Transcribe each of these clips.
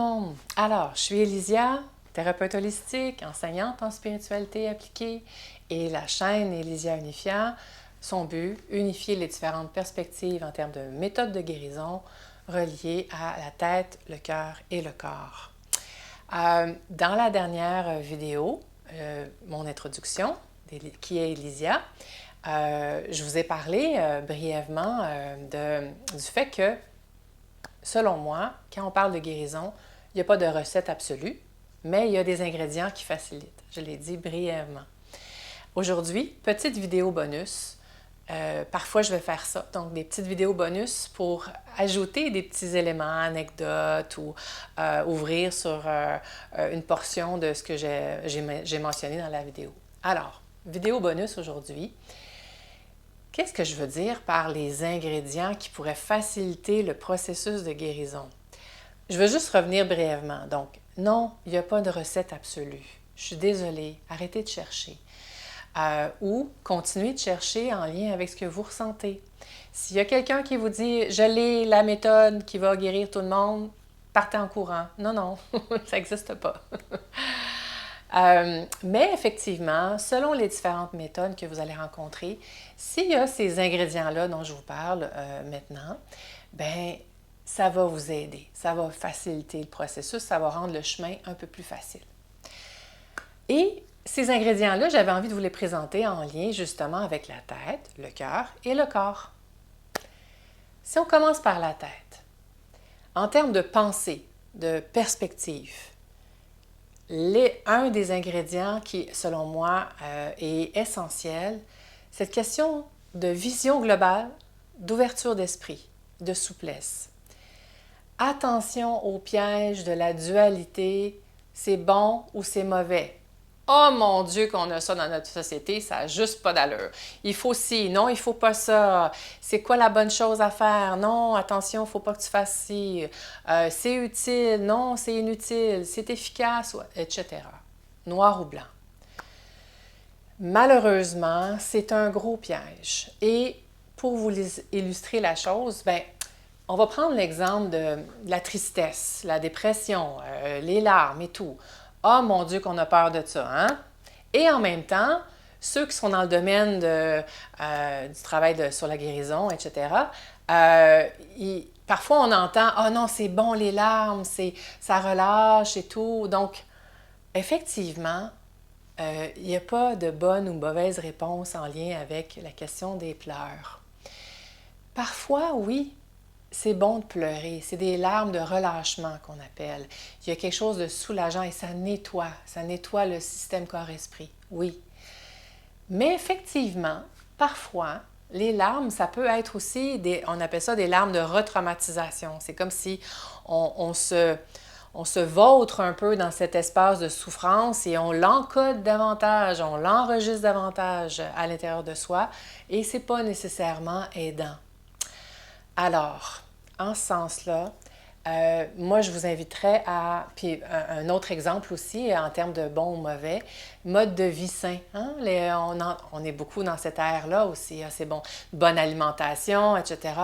monde! Alors, je suis Élisia, thérapeute holistique, enseignante en spiritualité appliquée et la chaîne Élisia Unifia, son but, unifier les différentes perspectives en termes de méthodes de guérison reliées à la tête, le cœur et le corps. Dans la dernière vidéo, mon introduction, qui est Élisia, je vous ai parlé brièvement du fait que selon moi, quand on parle de guérison, il n'y a pas de recette absolue, mais il y a des ingrédients qui facilitent. Je l'ai dit brièvement. Aujourd'hui, petite vidéo bonus. Parfois, je vais faire ça, donc des petites vidéos bonus pour ajouter des petits éléments, anecdotes ou ouvrir sur une portion de ce que j'ai mentionné dans la vidéo. Alors, vidéo bonus aujourd'hui. Qu'est-ce que je veux dire par les ingrédients qui pourraient faciliter le processus de guérison? Je veux juste revenir brièvement. Donc, non, il n'y a pas de recette absolue. Je suis désolée, arrêtez de chercher. Ou continuez de chercher en lien avec ce que vous ressentez. S'il y a quelqu'un qui vous dit « je l'ai, la méthode qui va guérir tout le monde », partez en courant. Non, non, ça n'existe pas. Mais effectivement, selon les différentes méthodes que vous allez rencontrer, s'il y a ces ingrédients-là dont je vous parle maintenant, bien, ça va vous aider, ça va faciliter le processus, ça va rendre le chemin un peu plus facile. Et ces ingrédients-là, j'avais envie de vous les présenter en lien justement avec la tête, le cœur et le corps. Si on commence par la tête, en termes de pensée, de perspective, un des ingrédients qui, selon moi, est essentiel, cette question de vision globale, d'ouverture d'esprit, de souplesse. Attention au piège de la dualité, c'est bon ou c'est mauvais. Oh mon Dieu qu'on a ça dans notre société, ça n'a juste pas d'allure. Il faut ci, non, il ne faut pas ça. C'est quoi la bonne chose à faire? Non, attention, il ne faut pas que tu fasses ci. C'est utile, non, c'est inutile, c'est efficace, etc. Noir ou blanc. Malheureusement, c'est un gros piège. Et pour vous illustrer la chose, bien, on va prendre l'exemple de la tristesse, la dépression, les larmes et tout. Ah, mon Dieu, qu'on a peur de ça, hein? Et en même temps, ceux qui sont dans le domaine du travail sur la guérison, etc., parfois on entend « Ah non, c'est bon les larmes, ça relâche et tout. » Donc, effectivement, il n'y a pas de bonne ou mauvaise réponse en lien avec la question des pleurs. Parfois, oui, c'est bon de pleurer, c'est des larmes de relâchement qu'on appelle. Il y a quelque chose de soulageant et ça nettoie le système corps-esprit, oui. Mais effectivement, parfois, les larmes, ça peut être aussi, on appelle ça des larmes de retraumatisation. C'est comme si on se vautre un peu dans cet espace de souffrance et on l'encode davantage, on l'enregistre davantage à l'intérieur de soi et ce n'est pas nécessairement aidant. Alors, en ce sens-là, moi, je vous inviterais à, puis un autre exemple aussi, en termes de bon ou mauvais, mode de vie sain. Hein? On est beaucoup dans cette ère-là aussi, hein? C'est bon, bonne alimentation, etc.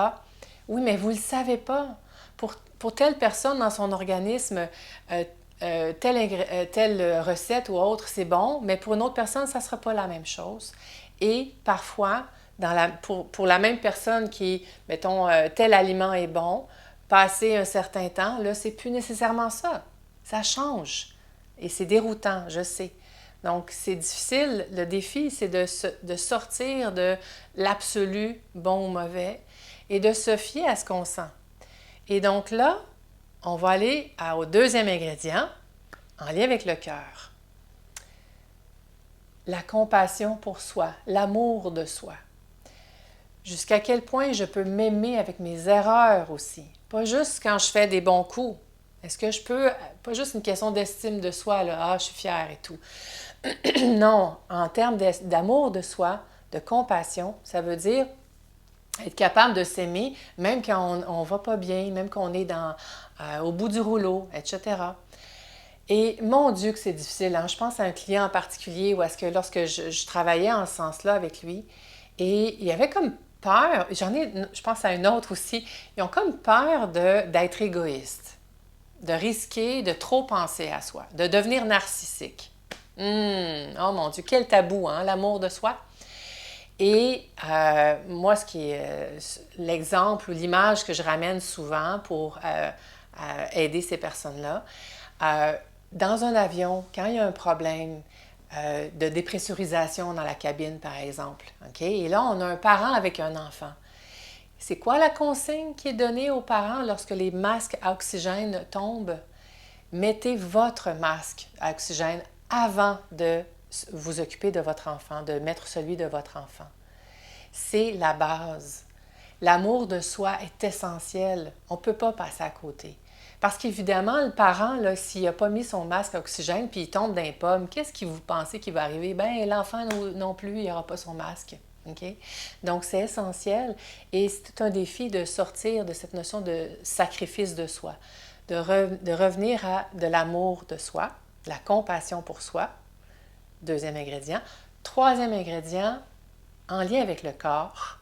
Oui, mais vous ne le savez pas. Pour telle personne dans son organisme, telle recette ou autre, c'est bon, mais pour une autre personne, ça ne sera pas la même chose. Et parfois, pour la même personne qui, mettons, tel aliment est bon, passer un certain temps, là, c'est plus nécessairement ça. Ça change. Et c'est déroutant, je sais. Donc, c'est difficile. Le défi, c'est de sortir de l'absolu bon ou mauvais et de se fier à ce qu'on sent. Et donc là, on va aller au deuxième ingrédient, en lien avec le cœur. La compassion pour soi, l'amour de soi. Jusqu'à quel point je peux m'aimer avec mes erreurs aussi. Pas juste quand je fais des bons coups. Est-ce que je peux, pas juste une question d'estime de soi, là, ah, je suis fière et tout. Non, en termes d'amour de soi, de compassion, ça veut dire être capable de s'aimer, même quand on ne va pas bien, même quand on est au bout du rouleau, etc. Et mon Dieu que c'est difficile. Hein? Je pense à un client en particulier où est-ce que lorsque je travaillais en ce sens-là avec lui, et il y avait comme peur, je pense à un autre aussi, ils ont comme peur d'être égoïstes. de risquer de trop penser à soi, de devenir narcissique. Oh mon Dieu, quel tabou, hein, l'amour de soi. Et moi, ce qui est l'exemple ou l'image que je ramène souvent pour aider ces personnes-là, dans un avion, quand il y a un problème de dépressurisation dans la cabine, par exemple, OK? Et là, on a un parent avec un enfant. C'est quoi la consigne qui est donnée aux parents lorsque les masques à oxygène tombent? Mettez votre masque à oxygène avant de vous occuper de votre enfant, de mettre celui de votre enfant. C'est la base. L'amour de soi est essentiel. On ne peut pas passer à côté. Parce qu'évidemment, le parent, s'il n'a pas mis son masque à oxygène puis il tombe dans les pommes, qu'est-ce que vous pensez qui va arriver? Bien, l'enfant non plus, il n'aura pas son masque. Okay? Donc, c'est essentiel et c'est un défi de sortir de cette notion de sacrifice de soi, de revenir à de l'amour de soi, de la compassion pour soi, deuxième ingrédient. Troisième ingrédient, en lien avec le corps,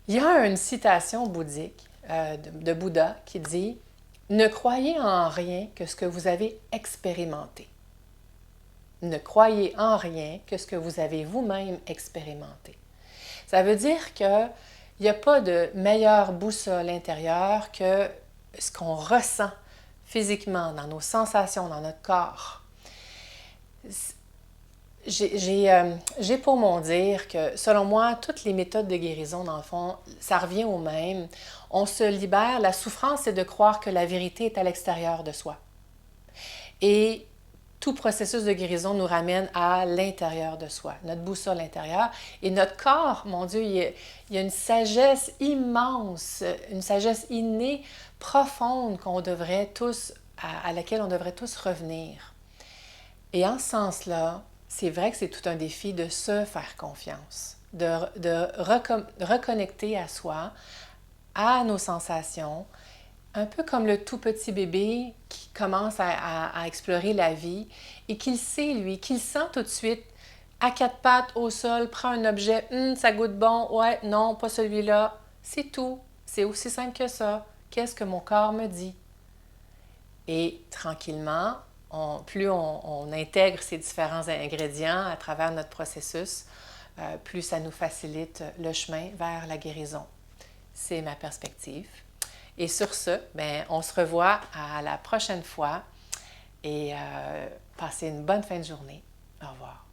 il y a une citation bouddhique de Bouddha qui dit « Ne croyez en rien que ce que vous avez expérimenté. Ne croyez en rien que ce que vous avez vous-même expérimenté. » Ça veut dire qu'il n'y a pas de meilleure boussole intérieure que ce qu'on ressent physiquement, dans nos sensations, dans notre corps. J'ai pour mon dire que, selon moi, toutes les méthodes de guérison, dans le fond, ça revient au même. On se libère. La souffrance, c'est de croire que la vérité est à l'extérieur de soi. Et tout processus de guérison nous ramène à l'intérieur de soi, notre boussole intérieure. Et notre corps, mon Dieu, il y a une sagesse immense, une sagesse innée, profonde qu'on devrait tous, à laquelle on devrait tous revenir. Et en ce sens-là, c'est vrai que c'est tout un défi de se faire confiance, de reconnecter à soi, à nos sensations, un peu comme le tout petit bébé qui commence à explorer la vie et qu'il sait, lui, qu'il sent tout de suite, à quatre pattes, au sol, prend un objet, ça goûte bon, ouais, non, pas celui-là, c'est tout, c'est aussi simple que ça. Qu'est-ce que mon corps me dit? Et tranquillement, plus on intègre ces différents ingrédients à travers notre processus, plus ça nous facilite le chemin vers la guérison. C'est ma perspective. Et sur ce, on se revoit à la prochaine fois et passez une bonne fin de journée. Au revoir.